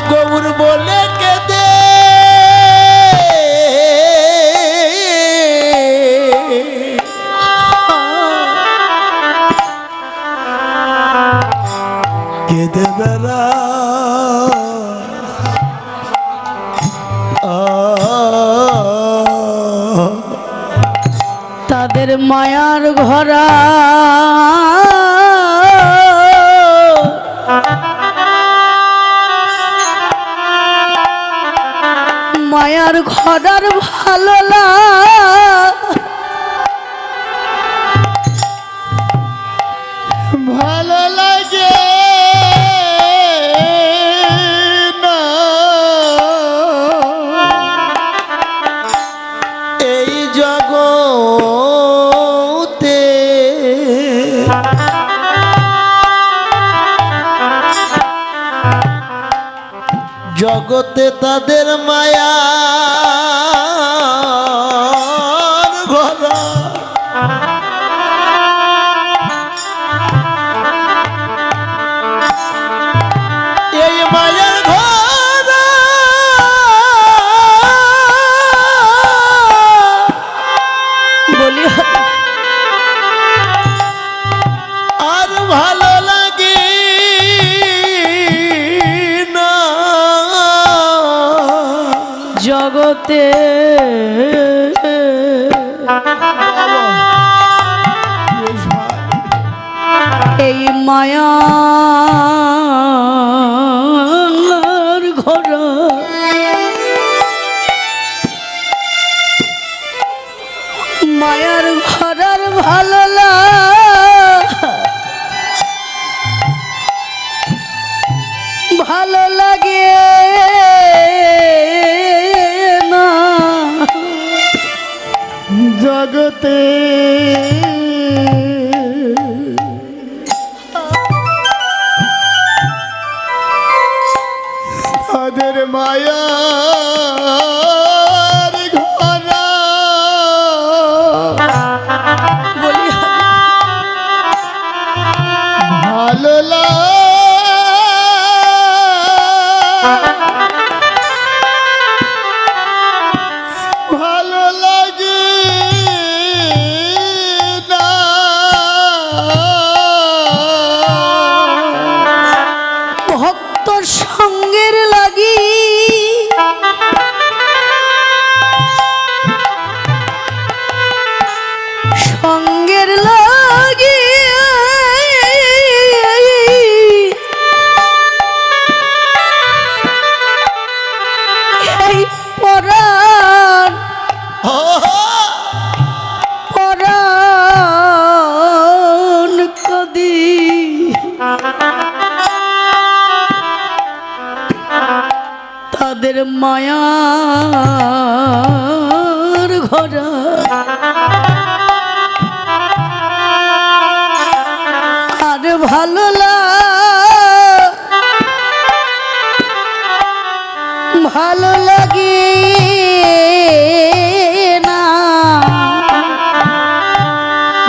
গৌর বলে কেঁদে কেঁদে বেড়া তাদের মায়ার ঘরা মায়ার ঘরার ভালো ভালো লাগে না এই জগতে জগতে তাদের মায়া ঘরা এই মায়ার ঘরা বলি আর ভালো লাগে না জগতে এই মায়ার ঘরা মায়ার ঘরার ভালো ভালো লাগে না জগতে তাদের মায়া ঘরা বলি ভালো ভালো লাগে না ভক্ত সঙ্গের লাগি সঙ্গের লাগি এই পরাণ পরাণ কদি তাদের মায়ার ঘরা আর ভালো ভালো লাগে না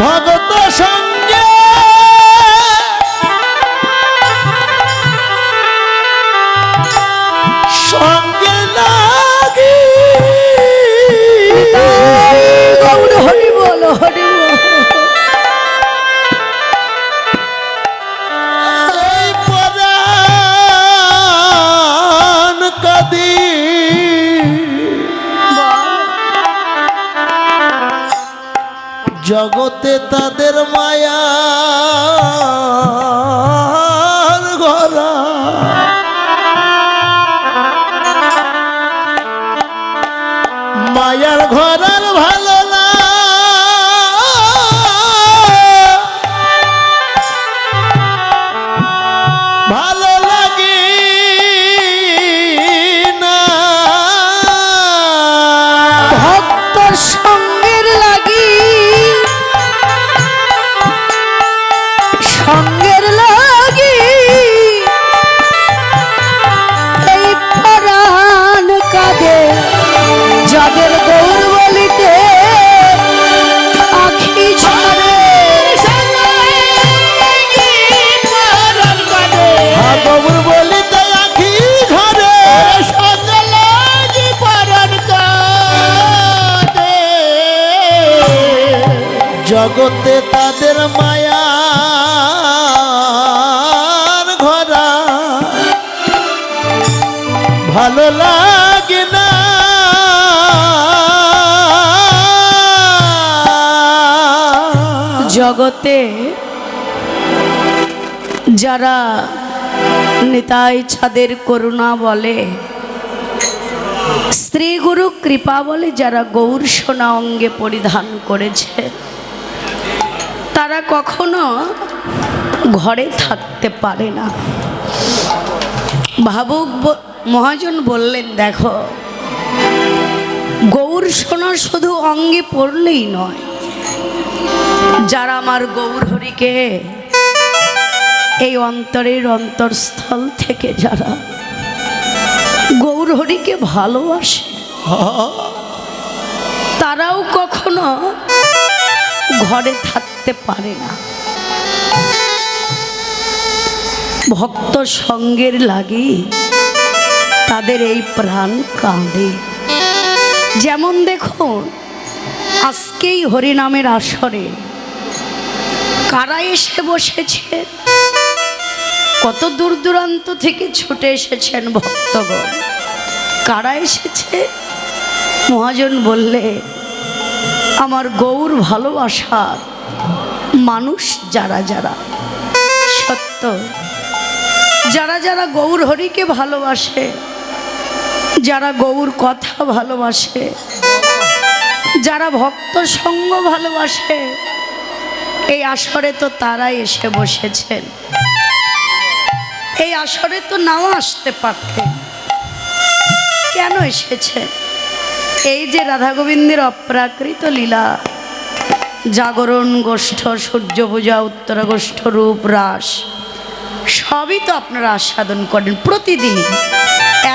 ভগত সঙ্গে সঙ্গে লাগে গৌর হরি বল হরি বল এই পরাণ কাঁদি জগতে তাদের মায়া ঘরা মায়ার ঘরার ভালো না ভালো লাগে না ভক্ত সঙ্গের লাগি সঙ্গের লাগি এই পরাণ কাঁদে যাদের গৌর বলিতে জগতে তাদের মায়ার ঘরা ভালো লাগে না জগতে যারা নিতাই ছাদের করুণা বলে, স্ত্রী গুরু কৃপা বলে, যারা গৌর সোনা অঙ্গে পরিধান করেছে, তারা কখনো ঘরে থাকতে পারে না। ভাবুক মহাজন বললেন, দেখো গৌর সোনা শুধু অঙ্গে পড়লেই নয়, যারা আমার গৌর হরিকে এই অন্তরের অন্তরস্থল থেকে যারা গৌর হরিকে ভালোবাসে, তারাও কখনো ঘরে থাকতে পারে না। ভক্ত সঙ্গের লাগি তাদের এই প্রাণ কাঁদে। যেমন দেখুন, আজকেই হরিনামের আসরে কারা এসে বসেছে, কত দূর দূরান্ত থেকে ছুটে এসেছেন ভক্তগণ। কারা এসেছে? মহাজন বললে, আমার গৌর ভালোবাসার মানুষ যারা যারা, সত্য যারা যারা গৌর হরিকে ভালোবাসে, যারা গৌর কথা ভালোবাসে, যারা ভক্ত সঙ্গ ভালোবাসে, এই আসরে তো তারাই এসে বসেছেন। এই আসরে তো নাও আসতে পারতেন, কেন এসেছেন? এই যে রাধা গোবিন্দের অপ্রাকৃত লীলা, জাগরণ গোষ্ঠ, সূর্য পূজা, উত্তরাগোষ্ঠ, রূপ রাস, সবই তো আপনারা আস্বাদন করেন প্রতিদিনই।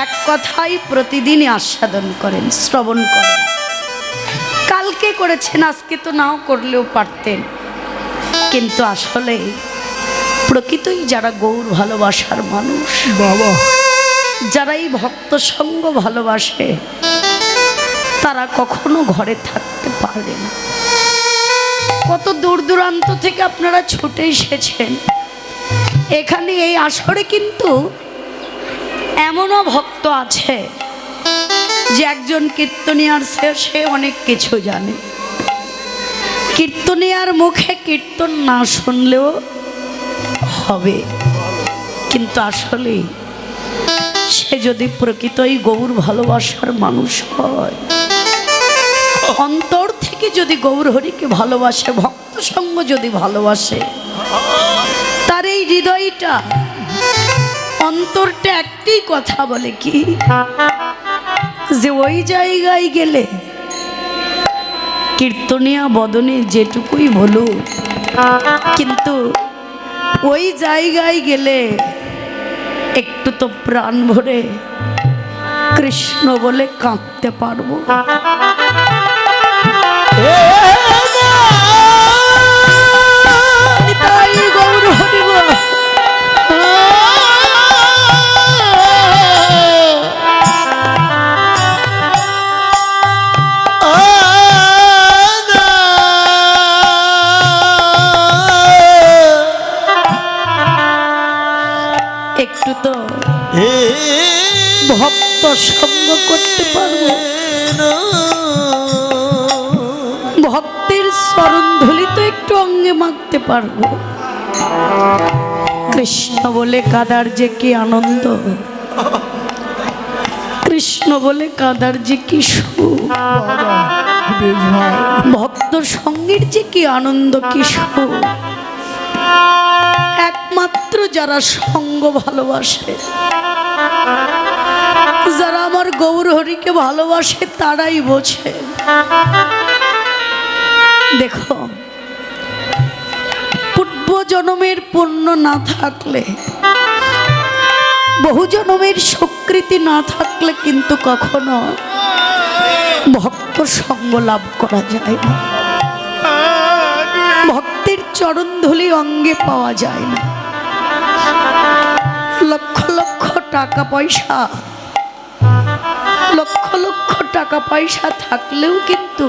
এক কথাই প্রতিদিনই আস্বাদন করেন, শ্রবণ করেন। কালকে করেছেন, আজকে তো নাও করলেও পারতেন। কিন্তু আসলে প্রকৃতই যারা গৌর ভালোবাসার মানুষ, বাবা, যারা এই ভক্ত সঙ্গ ভালোবাসে, তারা কখনো ঘরে থাকতে পারে না। কত দূর দূরান্ত থেকে আপনারা ছুটে এসেছেন এখানে। এই আসরে কিন্তু এমনও ভক্ত আছে যে একজন কীর্তনিয়ার সে অনেক কিছু জানে। কীর্তনিয়ার মুখে কীর্তন না শুনলেও হবে, কিন্তু আসলে সে যদি প্রকৃতই গৌর ভালোবাসার মানুষ হয়, অন্তর থেকে যদি গৌর হরিকে ভালোবাসে, ভক্ত সঙ্গ যদি ভালোবাসে, তার এই হৃদয়টা, অন্তরটা একটি কথা বলে কি, যে ওই জায়গায় গেলে কীর্তনিয়া বদনে যেটুকুই বলুক, কিন্তু ওই জায়গায় গেলে একটু তো প্রাণ ভরে কৃষ্ণ বলে কাঁদতে পারবো। তাই গৌর হরি বল। একটু তো ভক্ত সঙ্গ করতে পারবো, ভক্তের চরণ ধুলি তো একটু অঙ্গে মাখতে পারবো। কৃষ্ণ বলে কাদার যে কি আনন্দ, কৃষ্ণ বলে কাদার যে কি সুখ, ভক্ত সঙ্গের যে কি আনন্দ, কি সুখ, একমাত্র যারা সঙ্গ ভালোবাসে, যারা আমার গৌর হরিকে ভালোবাসে, তারাই বোঝে। দেখো, পূর্ব জন্মের পুণ্য না থাকলে, বহু জন্মের স্বীকৃতি না থাকলে কিন্তু কখনো ভক্ত সঙ্গ লাভ করা যায় না। ভক্তের চরণধুলি অঙ্গে পাওয়া যায় না। লক্ষ লক্ষ টাকা পয়সা, লক্ষ লক্ষ টাকা পয়সা থাকলেও কিন্তু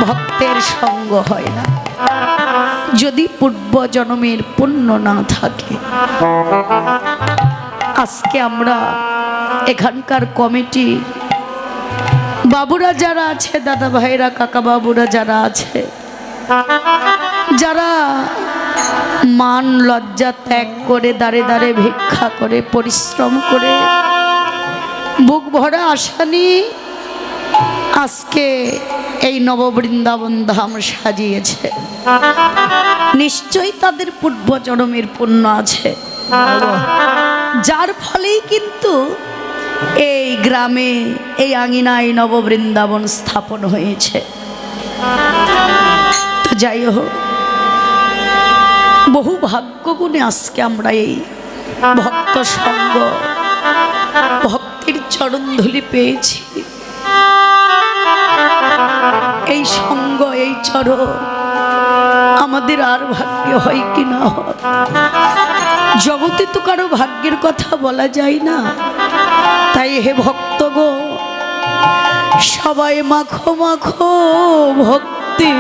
ভক্তের সঙ্গ হয় না। যদি পূর্ব জন্মের পুণ্য না থাকে। আজকে আমরা এখানকার কমিটি বাবুরা যারা আছে, দাদা ভাইরা, কাকা বাবুরা যারা আছে, যারা মান লজ্জা ত্যাগ করে দাঁড়ে দাঁড়ে ভিক্ষা করে পরিশ্রম করে বুক ভরা আশা নিয়ে আজকে এই নববৃন্দাবন ধাম সাজিয়েছে, নিশ্চয়ই তাদের পূর্বজন্মের পুণ্য আছে, যার ফলেই কিন্তু এই গ্রামে এই আঙিনায় নববৃন্দাবন স্থাপন হয়েছে। তো যাই হোক, বহু ভাগ্যগুণে আজকে আমরা এই ভক্ত সঙ্গ ভক্তির চরণধুলি পেয়েছি। এই সঙ্গ এই চরণ আমাদের আর ভাগ্য হয় কি না হয়, জগতে তো কারো ভাগ্যের কথা বলা যায় না। তাই হে ভক্তগো, সবাই মাখো মাখো ভক্তি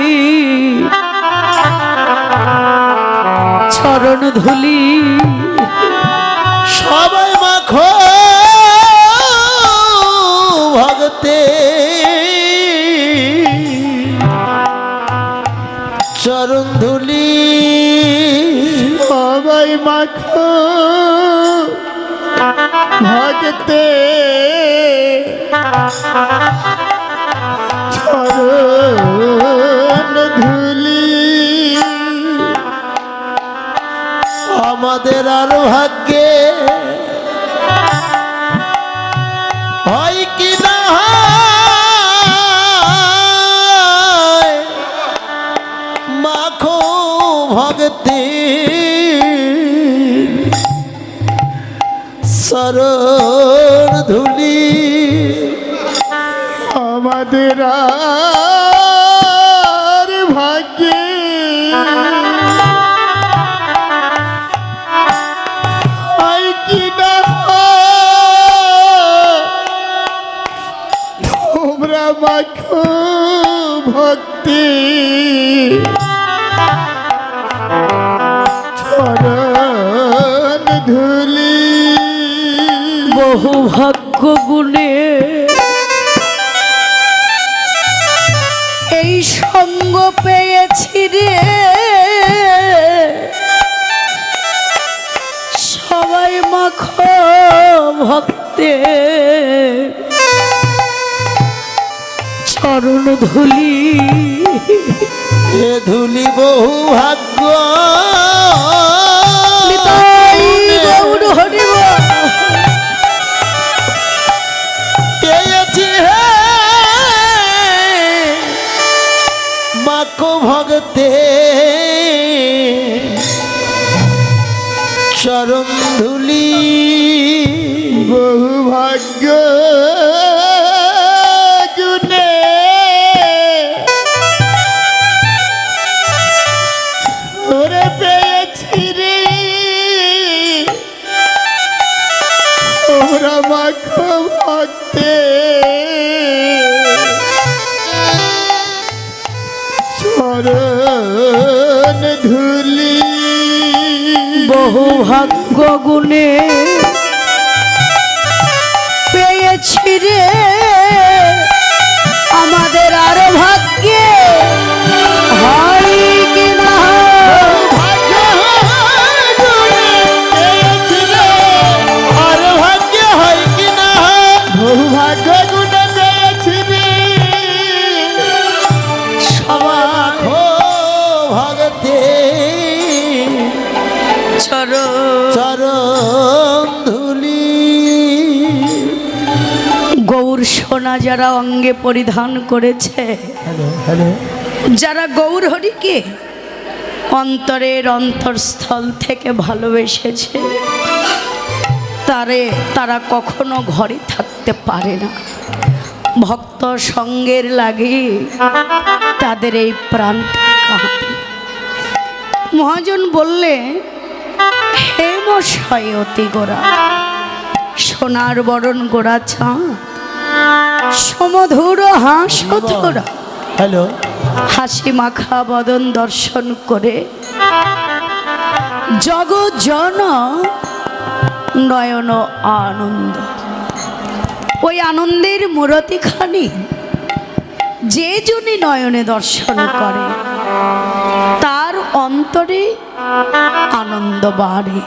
চরণ ধুলি, সবাই মাখো ভক্তে চরণ ধুলি, সবাই মাখো ভক্তে চরণ ধুলি। আমাদের আর ভাগ্যে হয় কি না হয়, মাখো ভক্তি চরণ ধুলি। আমাদের আর ভাগ্যে হয় কি না হয়, তোমরা মাখো ভক্তি চরণ ধুলি। বহু ভাগ্য গুণে এই সঙ্গ পেয়েছি রে, সবাই মাখো ভক্তে চরণ ধুলি। এ ধুলি বহু ভাগ্য গৌর হরিব পেয়েছি হে মাখো ভক্তে চরণ ধুলি। বহু ভাগ্য গুণে ওরে পেয়েছি রে, ওরা মাখো ভক্তে চরণ ধুলি। বহু ভাগ্য গুণে পেয়েছি রে, আমাদের আর ভাগ্যে হয় কি না ভাগ্য গুণে পেয়েছি রে, আর ভাগ্য হয় কি না। বহু ভাগ্য গুণে পেয়েছি রে, মাখো ভক্তে চরণ ধুলি। গৌর সোনা যারা অঙ্গে পরিধান করেছে, যারা গৌর হরিকে অন্তরের অন্তরস্থল থেকে ভালোবেসেছে, তারা কখনো ঘরে থাকতে পারে না। ভক্ত সঙ্গের লাগে তাদের এই প্রাণটা কাঁপে। মহাজন বললে, হে মশাই অতি গোরা, সোনার বরণ গোরা চাঁদ, সমধুর হাস ধরা। হ্যালো, হাসি মাখা বদন দর্শন করে জগৎ জন নয়ন আনন্দ। ওই আনন্দের মূরতিখানি যে জনি নয়নে দর্শন করে তার অন্তরে আনন্দ বাড়ে।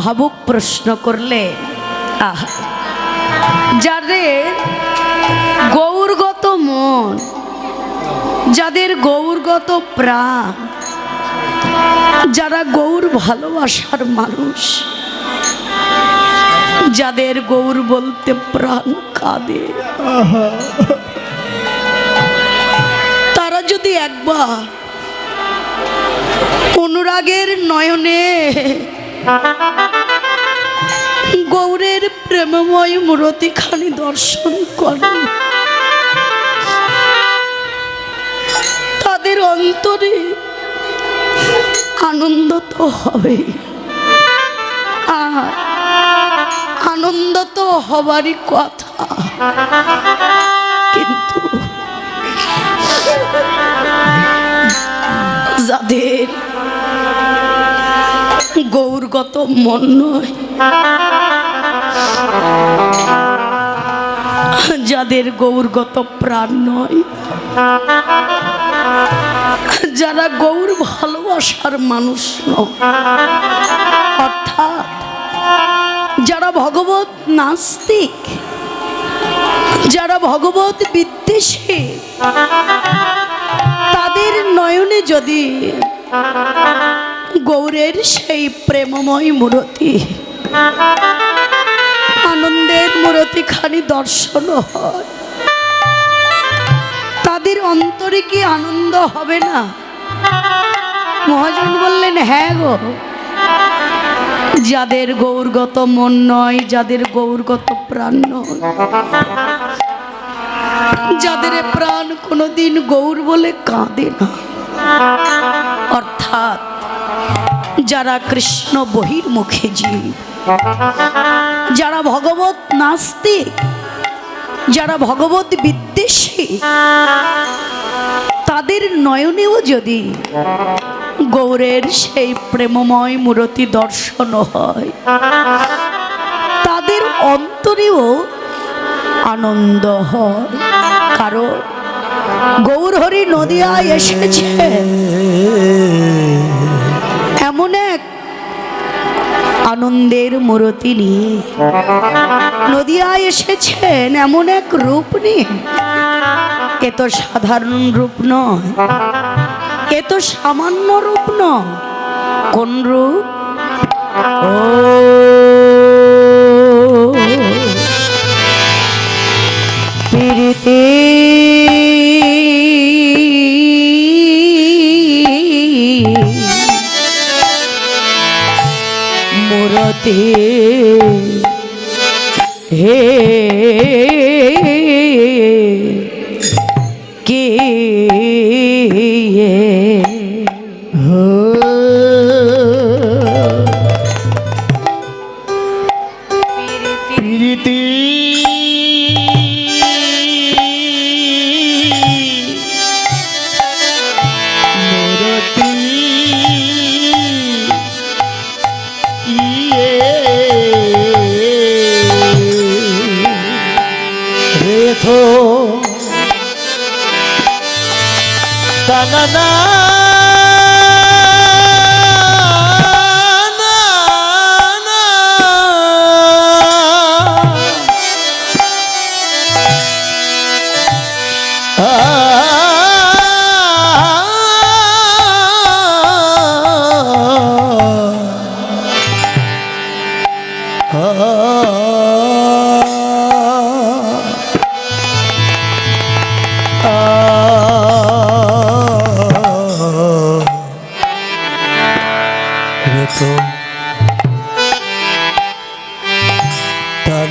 ভাবুক প্রশ্ন করলে, আহা, যাদের গৌরগত মন, যাদের গৌরগত প্রাণ, যারা গৌর ভালোবাসার মানুষ, যাদের গৌর বলতে প্রাণ কাঁদে, তারা যদি একবার অনুরাগের নয়নে গৌরের প্রেমময় মূরতিখানি দর্শন করে, তাদের অন্তরে আনন্দ তো হবে। আর আনন্দ তো হবারই কথা, কিন্তু যাদের গৌরগত মন নয়, যাদের গৌরগত প্রাণ নয়, যারা গৌর ভালোবাসার মানুষ নয়, অর্থাৎ যারা ভগবত নাস্তিক, যারা ভগবত বিদ্বেষী, তাদের নয়নে যদি গৌরের সেই প্রেমময় মূরতি, আনন্দের মূরতিখানি দর্শন হয়, তাদের অন্তরে কি আনন্দ হবে না? মহাজন বললেন, হ্যাঁ গো, যাদের গৌরগত মন নয়, যাদের গৌরগত প্রাণ নয়, যাদের প্রাণ কোনোদিন গৌর বলে কাঁদে না, অর্থাৎ যারা কৃষ্ণ বহির্মুখী জীব, যারা ভগবত নাস্তিক, যারা ভগবত বিদ্বেষী, তাদের নয়নেও যদি গৌরের সেই প্রেমময় মূরতি দর্শন হয়, তাদের অন্তরেও আনন্দ হয়। কারণ গৌর হরি নদিয়ায় এসেছে এমন এক আনন্দের মূরতি নিয়ে, নদিয়ায় এসেছেন এমন এক রূপ নিয়ে। এ তো সাধারণ রূপ নয়, এ তো সামান্য রূপ নয়। কোন রূপ? ও প্রীতি মূরতি হে কে প্রীতি মূরতি রেখো টানা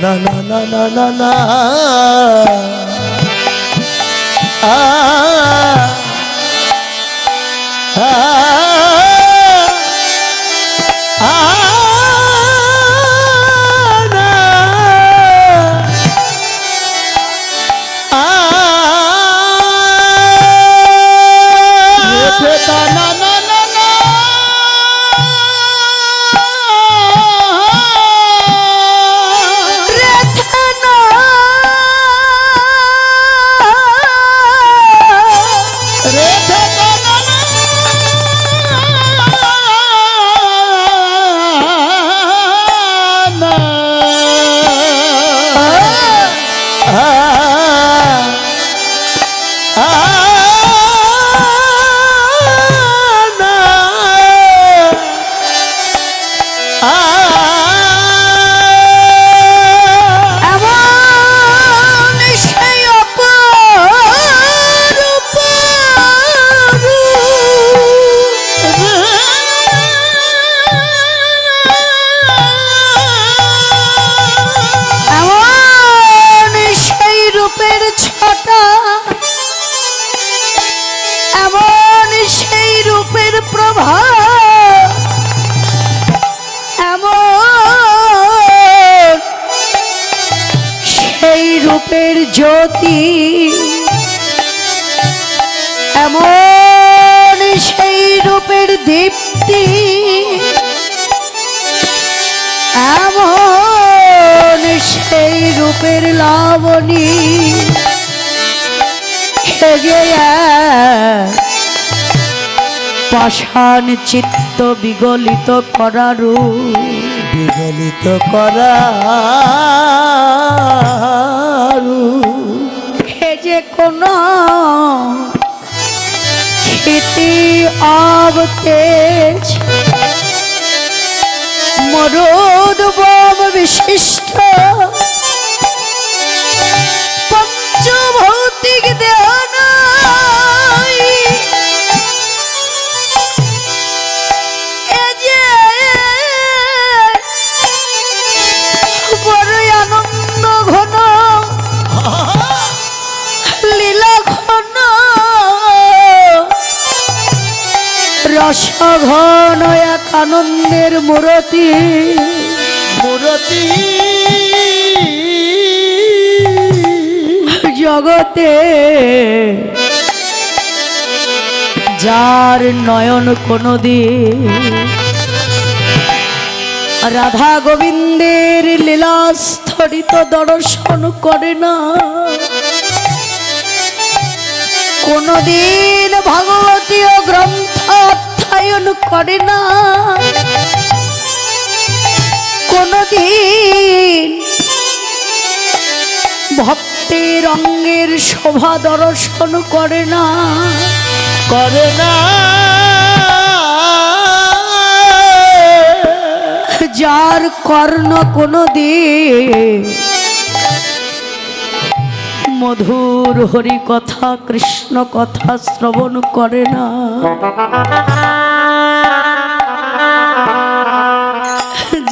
na na na na na na রূপের দীপ্তি এমন সেই রূপের লাবণী যে পাষাণ চিত্ত বিগলিত করারু বিগলিত করারু হে যে কোন ক্ষিতি অবতেজ মরোদবম বিশিষ্ট পঞ্চভৌতিক দেহ নাই এ যে বড় আনন্দ ঘন লীলা ঘন রস ঘন এক আনন্দের মূরতি মূরতি জগতে যার নয়ন কোনদিন রাধা গোবিন্দের লীলাস্থরিত দর্শন করে না, কোনদিন ভাগবতীয় গ্রন্থ অধ্যয়ন করে না, কোনদিন ভক্তের অঙ্গের শোভা দর্শন করে না, করে না, যার কর্ণ কোনদিন মধুর হরি কথা কৃষ্ণ কথা শ্রবণ করে না,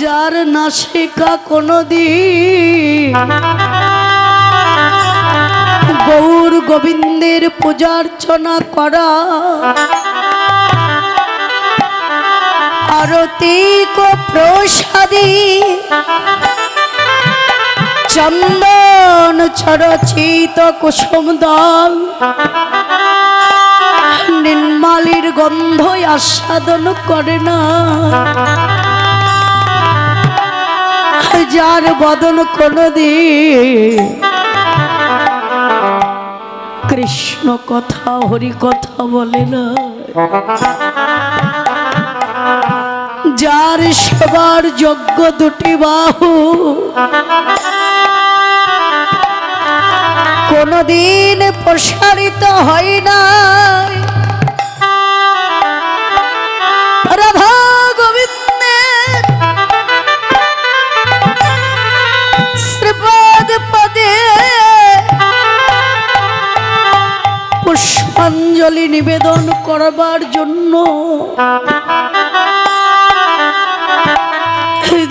যার নাসিকা কোনদিন গৌর গোবিন্দের পূজার্চনা করা আরতি কো প্রসাদী চন্দন চরচিত কুসুম দল নির্মালির গন্ধ আস্বাদন করে না, যার বদন কোনদিন কৃষ্ণ কথা হরি কথা বলে না, যার সেবার যোগ্য দুটি বাহু কোনদিন প্রসারিত হয় না, রাধা গোবিন্দের শ্রীপদ পদে পুষ্পাঞ্জলি নিবেদন করবার জন্য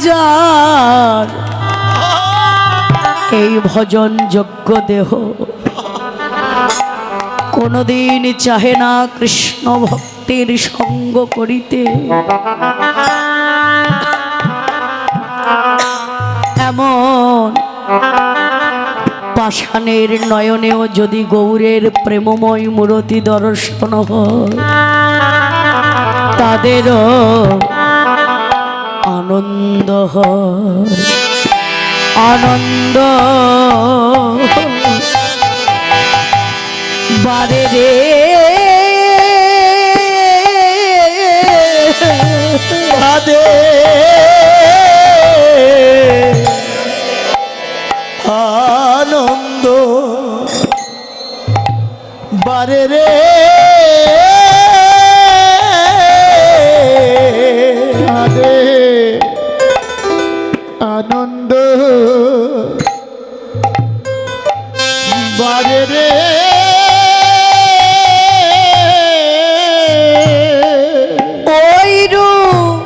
যার এই ভজন যোগ্য দেহ কোনদিন চাহে না কৃষ্ণ ভক্তির সঙ্গ করিতে, এমন পাষাণের নয়নেও যদি গৌরের প্রেমময় মূরতি দর্শন হয় তাদেরও আনন্দ হয়, আনন্দ বারে রে আদে আনন্দ বারে রে আদে আনন্দ বারে রে ওই রূপ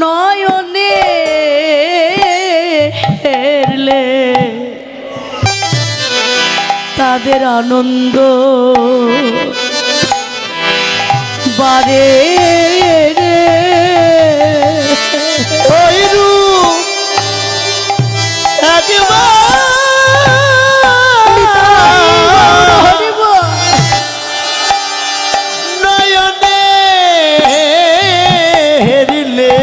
নয়নে হেরলে তাদের আনন্দ বারে রে, ওই রূপ নয়নে হেরিলে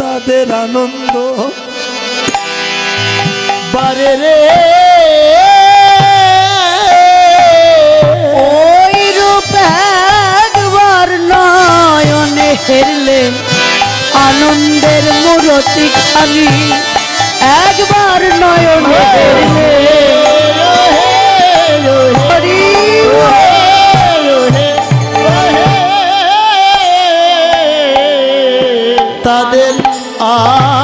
তাদের আনন্দ বারে রে ওই রূপ একবার নয়নে হেরলে আনন্দের মূরতি খানি একবার নয়নে হেরলে হরি তাদের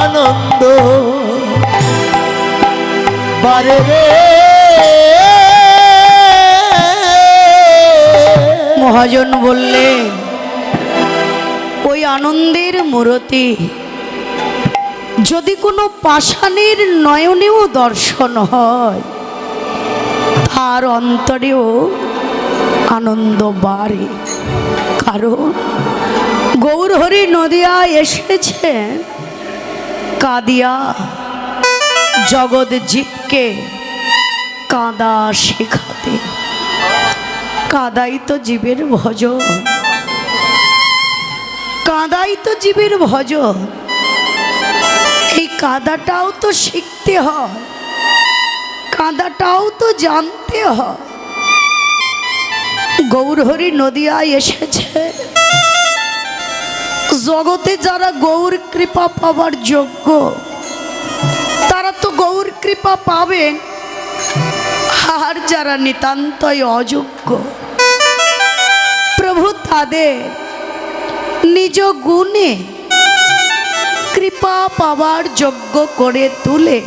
আনন্দ বারে রে মহাজন বললে ওই আনন্দের মূরতি যদি কোনো পাষাণের নয়নেও দর্শন হয় তার অন্তরেও আনন্দ বাড়ে, কারণ গৌরহরি নদিয়া এসেছে কাঁদিয়া জগৎ জীবকে কাঁদা শেখাতে। কাঁদাই তো জীবের ভজন, কাঁদাই তো জীবের ভজন। এই কাঁদাটাও তো শিখতে হয়, কাঁদাটাও তো জানতে হয়। গৌরহরি নদিয়ায় এসেছে জগতে যারা গৌর কৃপা পাবার যোগ্য তারা তো গৌর কৃপা পাবেন, আর যারা নিতান্তই অযোগ্য প্রভু তাদের নিজ গুণে কৃপা পাবার যোগ্য করে তুলে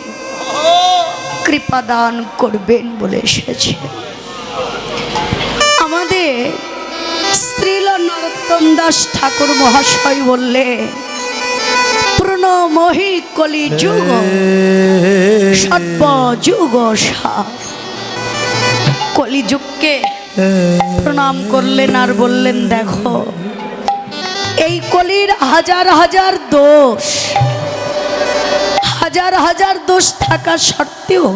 কৃপা দান করবেন বলে এসেছে। আমাদের শ্রীল নরোত্তম দাস ঠাকুর মহাশয় বললে প্রণমহি কলি যুগ সর্বযুগ সার। কলিযুগকে প্রণাম করলেন আর বললেন দেখো এই কলির হাজার হাজার দোষ, হাজার হাজার দোষ থাকা সত্ত্বেও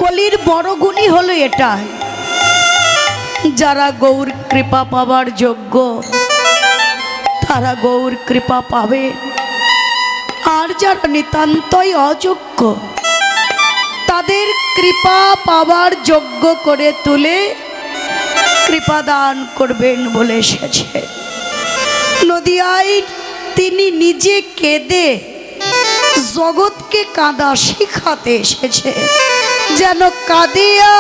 কলির বড় গুণই হলো এটাই, যারা গৌর কৃপা পাবার যোগ্য তারা গৌর কৃপা পাবে, আর যারা নিতান্তই অযোগ্য তাদের কৃপা পাবার যোগ্য করে তুলে কৃপা দান করবেন বলে এসেছে। নদিয়ায় তিনি নিজে কেঁদে জগৎকে কাঁদা শিখাতে এসেছে, যেন কাঁদিয়া